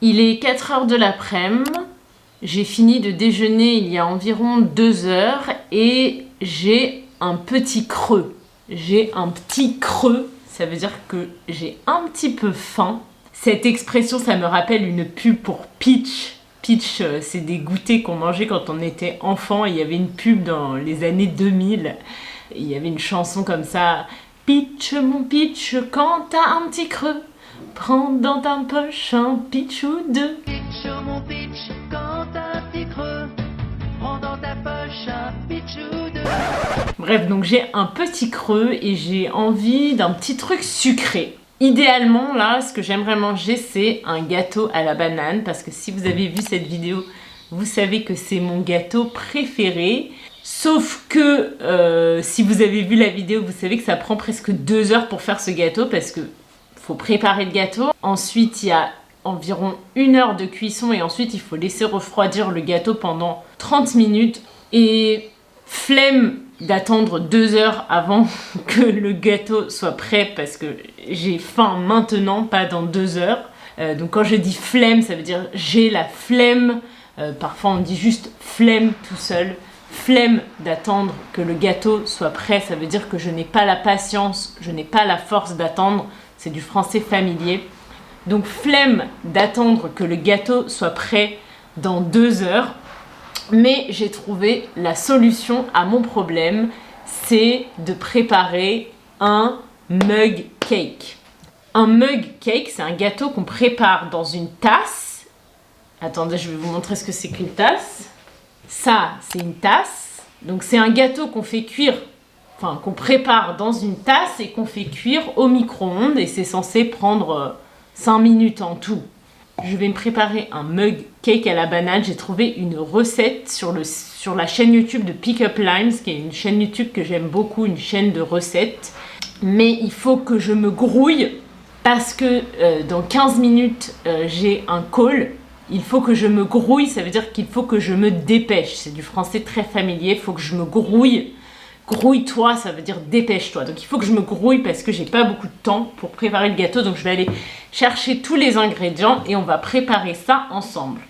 Il est 4 h de l'après-midi. J'ai fini de déjeuner il y a environ 2 heures et j'ai un petit creux. J'ai un petit creux, ça veut dire que j'ai un petit peu faim. Cette expression, ça me rappelle une pub pour Peach. Peach, c'est des goûters qu'on mangeait quand on était enfant. Il y avait une pub dans les années 2000. Il y avait une chanson comme ça. Peach, mon Peach, quand t'as un petit creux, prends dans ta poche un Peach ou deux. Peach, mon Peach, quand t'as un petit creux, prends dans ta poche un Peach ou deux. Bref, donc j'ai un petit creux et j'ai envie d'un petit truc sucré. Idéalement, là, ce que j'aimerais manger, c'est un gâteau à la banane. Parce que si vous avez vu cette vidéo, vous savez que c'est mon gâteau préféré. Sauf que si vous avez vu la vidéo, vous savez que ça prend presque 2 heures pour faire ce gâteau. Parce que faut préparer le gâteau. Ensuite, il y a environ 1 heure de cuisson. Et ensuite, il faut laisser refroidir le gâteau pendant 30 minutes. Et flemme d'attendre 2 heures avant que le gâteau soit prêt parce que j'ai faim maintenant, pas dans 2 heures. Donc quand je dis flemme, ça veut dire j'ai la flemme. Parfois on dit juste flemme tout seul. Flemme d'attendre que le gâteau soit prêt, ça veut dire que je n'ai pas la patience, je n'ai pas la force d'attendre. C'est du français familier. Donc flemme d'attendre que le gâteau soit prêt dans 2 heures. Mais j'ai trouvé la solution à mon problème, c'est de préparer un mug cake. Un mug cake, c'est un gâteau qu'on prépare dans une tasse. Attendez, je vais vous montrer ce que c'est qu'une tasse. Ça, c'est une tasse. Donc c'est un gâteau qu'on fait cuire, enfin qu'on prépare dans une tasse et qu'on fait cuire au micro-ondes. Et c'est censé prendre 5 minutes en tout. Je vais me préparer un mug cake à la banane. J'ai trouvé une recette sur la chaîne YouTube de Pick Up Limes, qui est une chaîne YouTube que j'aime beaucoup, une chaîne de recettes. Mais il faut que je me grouille parce que dans 15 minutes, j'ai un call. Il faut que je me grouille, ça veut dire qu'il faut que je me dépêche. C'est du français très familier, il faut que je me grouille. Grouille-toi, ça veut dire dépêche-toi. Donc il faut que je me grouille parce que j'ai pas beaucoup de temps pour préparer le gâteau. Donc je vais aller chercher tous les ingrédients et on va préparer ça ensemble.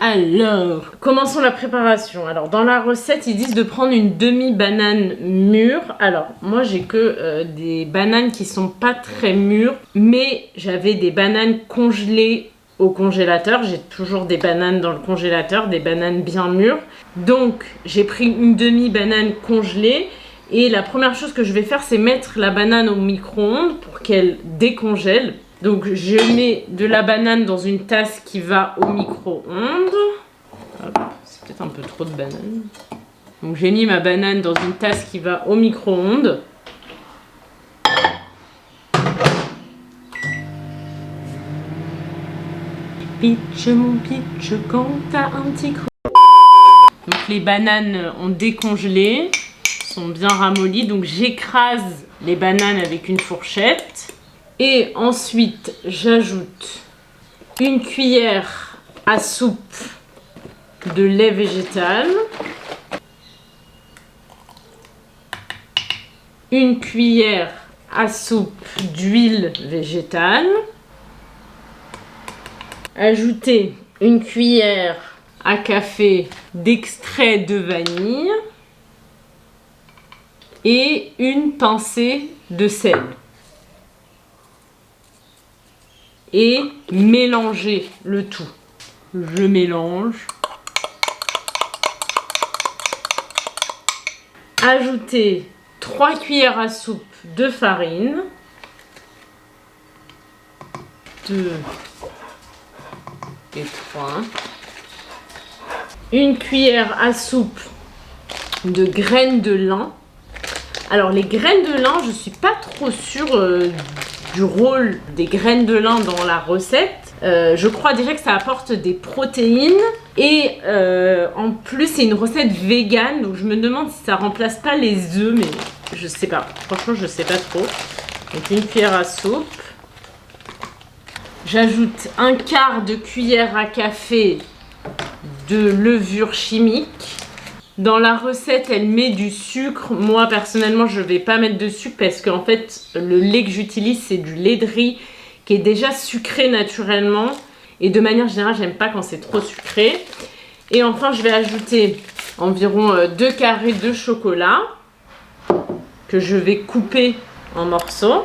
Alors, commençons la préparation. Alors, dans la recette, ils disent de prendre une demi-banane mûre. Alors, moi, j'ai que des bananes qui sont pas très mûres, mais j'avais des bananes congelées au congélateur. J'ai toujours des bananes dans le congélateur, des bananes bien mûres. Donc, j'ai pris une demi-banane congelée. Et la première chose que je vais faire, c'est mettre la banane au micro-ondes pour qu'elle décongèle. Donc je mets de la banane dans une tasse qui va au micro-ondes. C'est peut-être un peu trop de banane. Donc j'ai mis ma banane dans une tasse qui va au micro-ondes. Pitch mon pitch quand t'as un petit creux. Donc les bananes ont décongelé, sont bien ramollies. Donc j'écrase les bananes avec une fourchette. Et ensuite, j'ajoute une cuillère à soupe de lait végétal, une cuillère à soupe d'huile végétale, ajouter une cuillère à café d'extrait de vanille et une pincée de sel. Et mélanger le tout. Je mélange. Ajouter 3 cuillères à soupe de farine. 2 et 3. Une cuillère à soupe de graines de lin. Alors les graines de lin, je suis pas trop sûre du rôle des graines de lin dans la recette. Je crois déjà que ça apporte des protéines et en plus c'est une recette végane, donc je me demande si ça remplace pas les œufs, mais Je sais pas. Franchement, je sais pas trop. Donc une cuillère à soupe. J'ajoute un quart de cuillère à café de levure chimique. Dans la recette, elle met du sucre. Moi, personnellement, je vais pas mettre de sucre parce qu'en fait, le lait que j'utilise, c'est du lait de riz qui est déjà sucré naturellement. Et de manière générale, j'aime pas quand c'est trop sucré. Et enfin, je vais ajouter environ 2 carrés de chocolat que je vais couper en morceaux.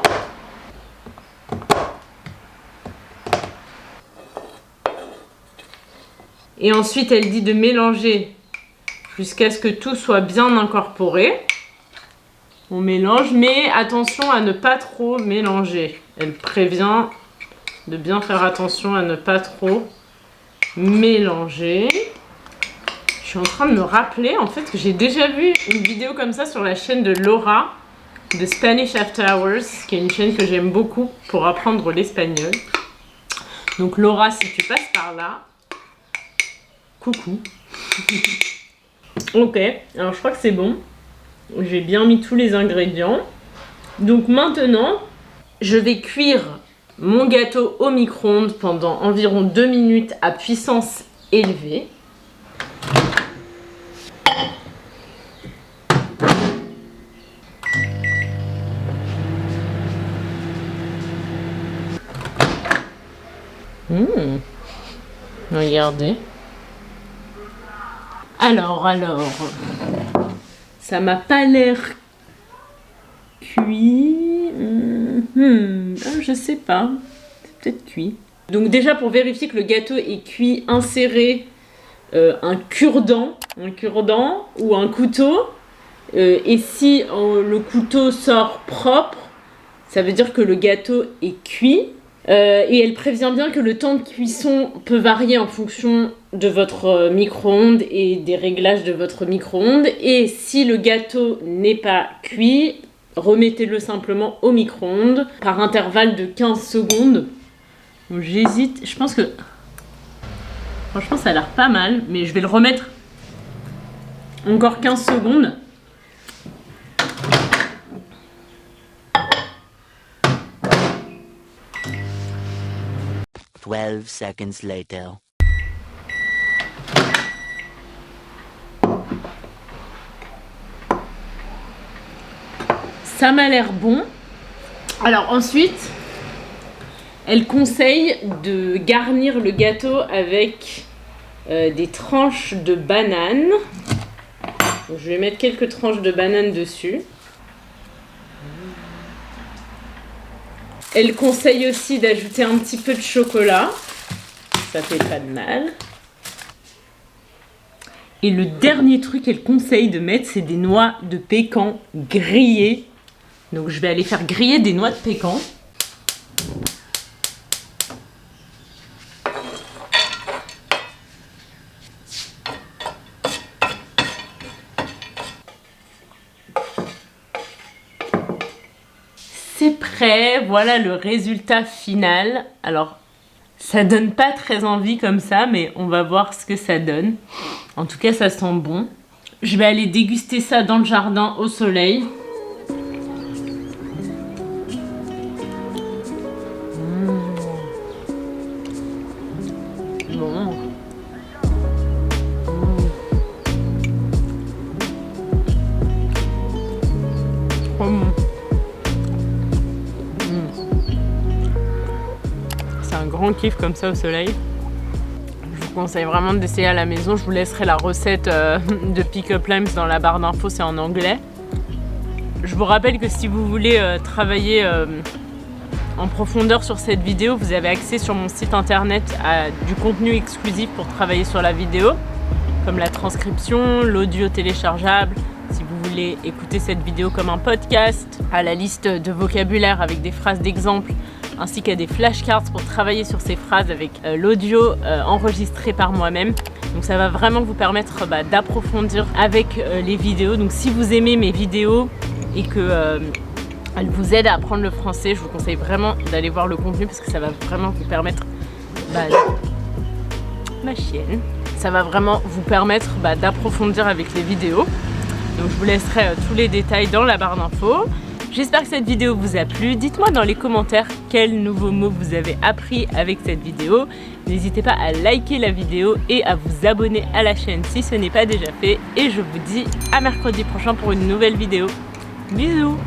Et ensuite, elle dit de mélanger jusqu'à ce que tout soit bien incorporé. On mélange, mais attention à ne pas trop mélanger. Elle prévient de bien faire attention à ne pas trop mélanger. Je suis en train de me rappeler en fait que j'ai déjà vu une vidéo comme ça sur la chaîne de Laura de Spanish After Hours, qui est une chaîne que j'aime beaucoup pour apprendre l'espagnol. Donc Laura, si tu passes par là, coucou. Ok, alors je crois que c'est bon. J'ai bien mis tous les ingrédients. Donc maintenant, je vais cuire mon gâteau au micro-ondes pendant environ 2 minutes à puissance élevée. Regardez. Alors, ça m'a pas l'air cuit. Je sais pas. C'est peut-être cuit. Donc déjà, pour vérifier que le gâteau est cuit, insérez un cure-dent ou un couteau. Et si le couteau sort propre, ça veut dire que le gâteau est cuit. Et elle prévient bien que le temps de cuisson peut varier en fonction de votre micro-ondes et des réglages de votre micro-ondes. Et si le gâteau n'est pas cuit, remettez-le simplement au micro-ondes par intervalle de 15 secondes. Donc, j'hésite, je pense que... Franchement, ça a l'air pas mal, mais je vais le remettre encore 15 secondes. Seconds later. Ça m'a l'air bon. Alors ensuite, elle conseille de garnir le gâteau avec des tranches de banane. Donc, je vais mettre quelques tranches de banane dessus. Elle conseille aussi d'ajouter un petit peu de chocolat. Ça fait pas de mal. Et le dernier truc qu'elle conseille de mettre, c'est des noix de pécan grillées. Donc je vais aller faire griller des noix de pécan. C'est prêt, voilà le résultat final. Alors, ça donne pas très envie comme ça, mais on va voir ce que ça donne. En tout cas, ça sent bon. Je vais aller déguster ça dans le jardin au soleil. Bon. Trop bon. C'est un grand kiff comme ça au soleil. Je vous conseille vraiment d'essayer à la maison. Je vous laisserai la recette de Pick Up Limes dans la barre d'infos, c'est en anglais. Je vous rappelle que si vous voulez travailler en profondeur sur cette vidéo, vous avez accès sur mon site internet à du contenu exclusif pour travailler sur la vidéo, comme la transcription, l'audio téléchargeable, si vous voulez écouter cette vidéo comme un podcast, à la liste de vocabulaire avec des phrases d'exemple, ainsi qu'à des flashcards pour travailler sur ces phrases avec l'audio enregistré par moi-même. Donc ça va vraiment vous permettre d'approfondir avec les vidéos. Donc si vous aimez mes vidéos et que elles vous aident à apprendre le français, je vous conseille vraiment d'aller voir le contenu parce que ça va vraiment vous permettre... ma chienne. Ça va vraiment vous permettre d'approfondir avec les vidéos. Donc je vous laisserai tous les détails dans la barre d'infos. J'espère que cette vidéo vous a plu. Dites-moi dans les commentaires quels nouveaux mots vous avez appris avec cette vidéo. N'hésitez pas à liker la vidéo et à vous abonner à la chaîne si ce n'est pas déjà fait. Et je vous dis à mercredi prochain pour une nouvelle vidéo. Bisous!